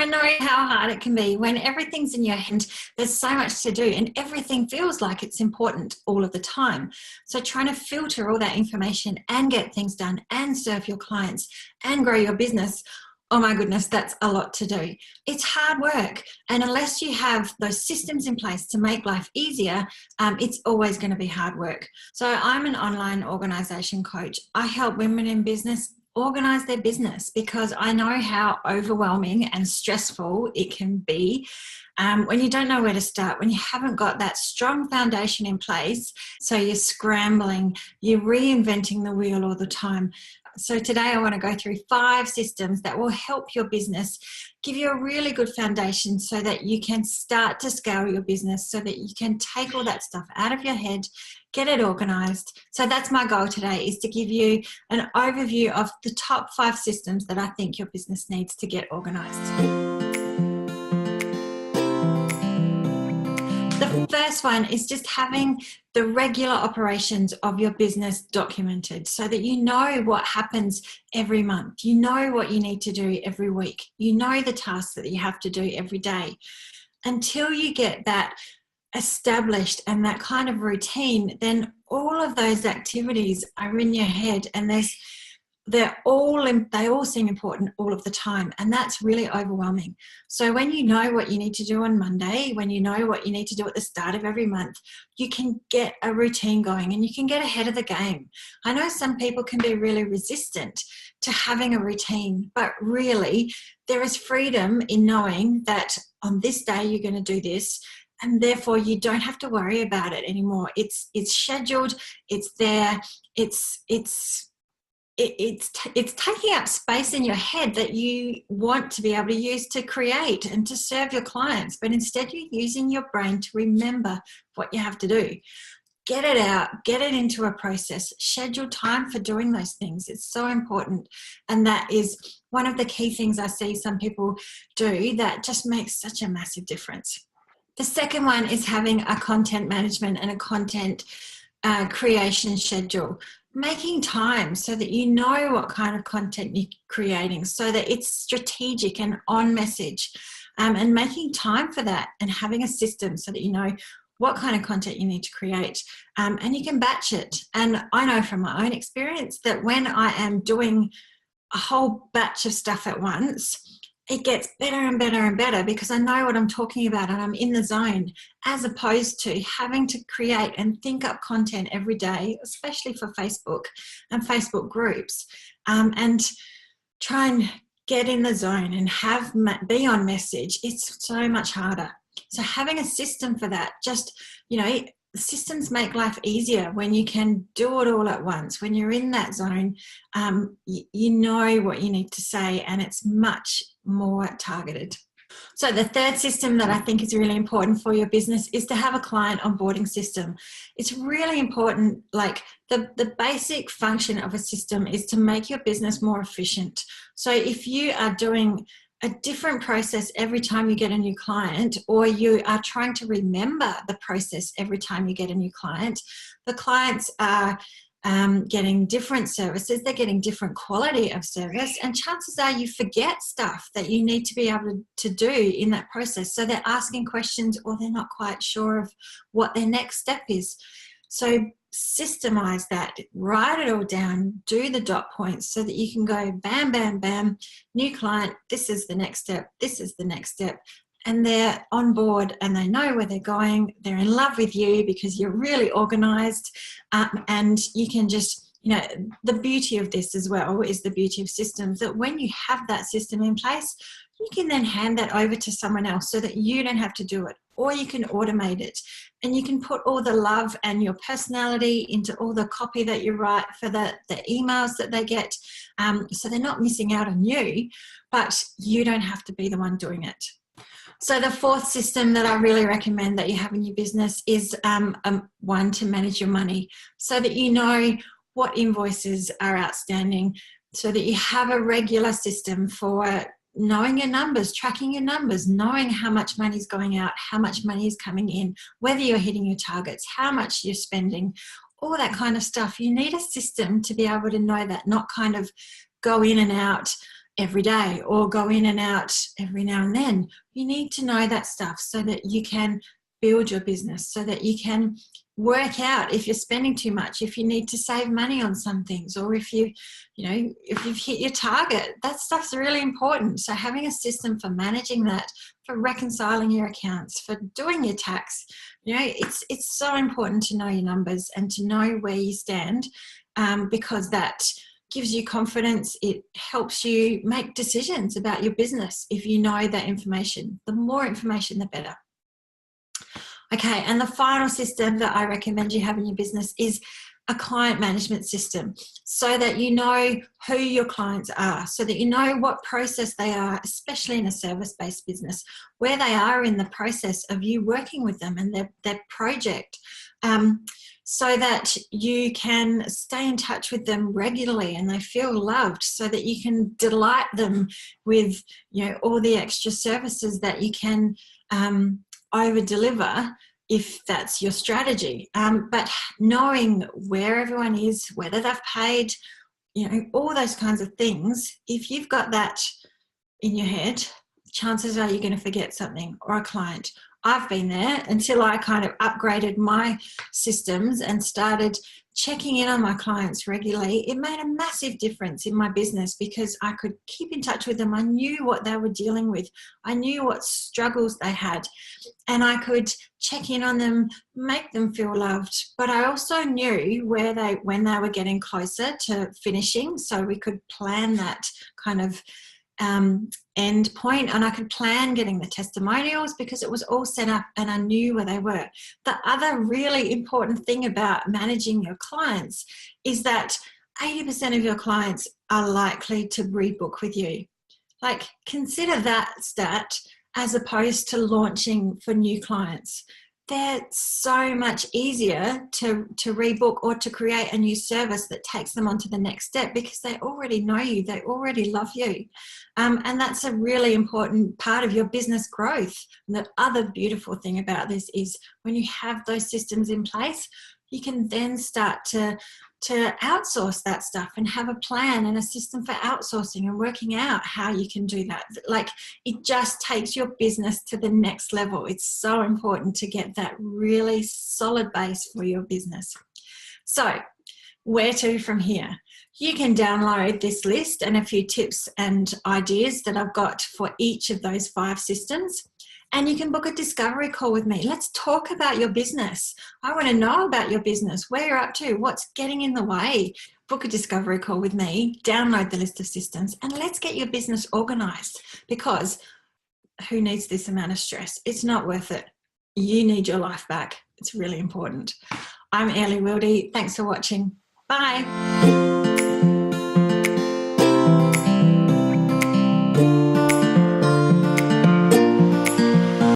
I know how hard it can be when everything's in your hand. There's so much to do and everything feels like it's important all of the time. So trying to filter all that information and get things done and serve your clients and grow your business, oh my goodness, that's a lot to do. It's hard work. And unless you have those systems in place to make life easier, it's always going to be hard work. So I'm an online organization coach. I help women in business organize their business because I know how overwhelming and stressful it can be when you don't know where to start, when you haven't got that strong foundation in place. So you're scrambling, you're reinventing the wheel all the time. So today I want to go through 5 systems that will help your business, give you a really good foundation so that you can start to scale your business, so that you can take all that stuff out of your head, get it organized. So that's my goal today, is to give you an overview of the top 5 systems that I think your business needs to get organized. The first one is just having the regular operations of your business documented so that you know what happens every month. You know what you need to do every week. You know the tasks that you have to do every day. Until you get that established and that kind of routine, then all of those activities are in your head and they all seem important all of the time, and that's really overwhelming. So when you know what you need to do on Monday, when you know what you need to do at the start of every month, you can get a routine going and you can get ahead of the game. I know some people can be really resistant to having a routine, but really there is freedom in knowing that on this day you're going to do this, and therefore you don't have to worry about it anymore. It's scheduled, it's there, it's taking up space in your head that you want to be able to use to create and to serve your clients, but instead you're using your brain to remember what you have to do. Get it out, get it into a process, schedule time for doing those things. It's so important, and that is one of the key things I see some people do that just makes such a massive difference. The second one is having a content management and a content creation schedule. Making time so that you know what kind of content you're creating, so that it's strategic and on message, and making time for that and having a system so that you know what kind of content you need to create, and you can batch it. And I know from my own experience that when I am doing a whole batch of stuff at once, it gets better and better and better because I know what I'm talking about and I'm in the zone, as opposed to having to create and think up content every day, especially for Facebook and Facebook groups, and try and get in the zone and be on message. It's so much harder. So having a system for that, just, systems make life easier when you can do it all at once. When you're in that zone, you know what you need to say, and it's much more targeted. So the third system that I think is really important for your business is to have a client onboarding system. It's really important. Like the basic function of a system is to make your business more efficient. So if you are doing a different process every time you get a new client, or you are trying to remember the process every time you get a new client, the clients are getting different services, they're getting different quality of service, and chances are you forget stuff that you need to be able to do in that process. So they're asking questions, or they're not quite sure of what their next step is. So systemize that, write it all down, do the dot points so that you can go bam, bam, bam, new client, this is the next step, this is the next step. And they're on board and they know where they're going. They're in love with you because you're really organized, and you can just, the beauty of this as well is the beauty of systems, that when you have that system in place, you can then hand that over to someone else so that you don't have to do it, or you can automate it, and you can put all the love and your personality into all the copy that you write for the emails that they get, so they're not missing out on you, but you don't have to be the one doing it. So the fourth system that I really recommend that you have in your business is one to manage your money, so that you know what invoices are outstanding, so that you have a regular system for knowing your numbers, tracking your numbers, knowing how much money is going out, how much money is coming in, whether you're hitting your targets, how much you're spending, all that kind of stuff. You need a system to be able to know that, not kind of go in and out every day or go in and out every now and then. You need to know that stuff so that you can build your business, so that you can work out if you're spending too much, if you need to save money on some things, or if you've hit your target. That stuff's really important. So having a system for managing that, for reconciling your accounts, for doing your tax, it's so important to know your numbers and to know where you stand, because that gives you confidence. It helps you make decisions about your business if you know that information. The more information, the better. Okay, and the final system that I recommend you have in your business is a client management system, so that you know who your clients are, so that you know what process they are, especially in a service-based business, where they are in the process of you working with them and their project, so that you can stay in touch with them regularly and they feel loved, so that you can delight them with all the extra services that you can over deliver if that's your strategy. But knowing where everyone is, whether they've paid, all those kinds of things, if you've got that in your head, chances are you're going to forget something or a client. I've been there until I kind of upgraded my systems and started checking in on my clients regularly. It made a massive difference in my business because I could keep in touch with them. I knew what they were dealing with. I knew what struggles they had, and I could check in on them, make them feel loved. But I also knew when they were getting closer to finishing, so we could plan that kind of end point, and I could plan getting the testimonials because it was all set up and I knew where they were. The other really important thing about managing your clients is that 80% of your clients are likely to rebook with you. Like, consider that stat as opposed to launching for new clients. They're so much easier to rebook or to create a new service that takes them on to the next step because they already know you, they already love you. And that's a really important part of your business growth. And the other beautiful thing about this is when you have those systems in place, you can then start to outsource that stuff and have a plan and a system for outsourcing and working out how you can do that. Like, it just takes your business to the next level. It's so important to get that really solid base for your business. So where to from here? You can download this list and a few tips and ideas that I've got for each of those 5 systems. And you can book a discovery call with me. Let's talk about your business. I want to know about your business, where you're up to, what's getting in the way. Book a discovery call with me, download the list of systems, and let's get your business organized, because who needs this amount of stress? It's not worth it. You need your life back. It's really important. I'm Ellie Wilde. Thanks for watching. Bye.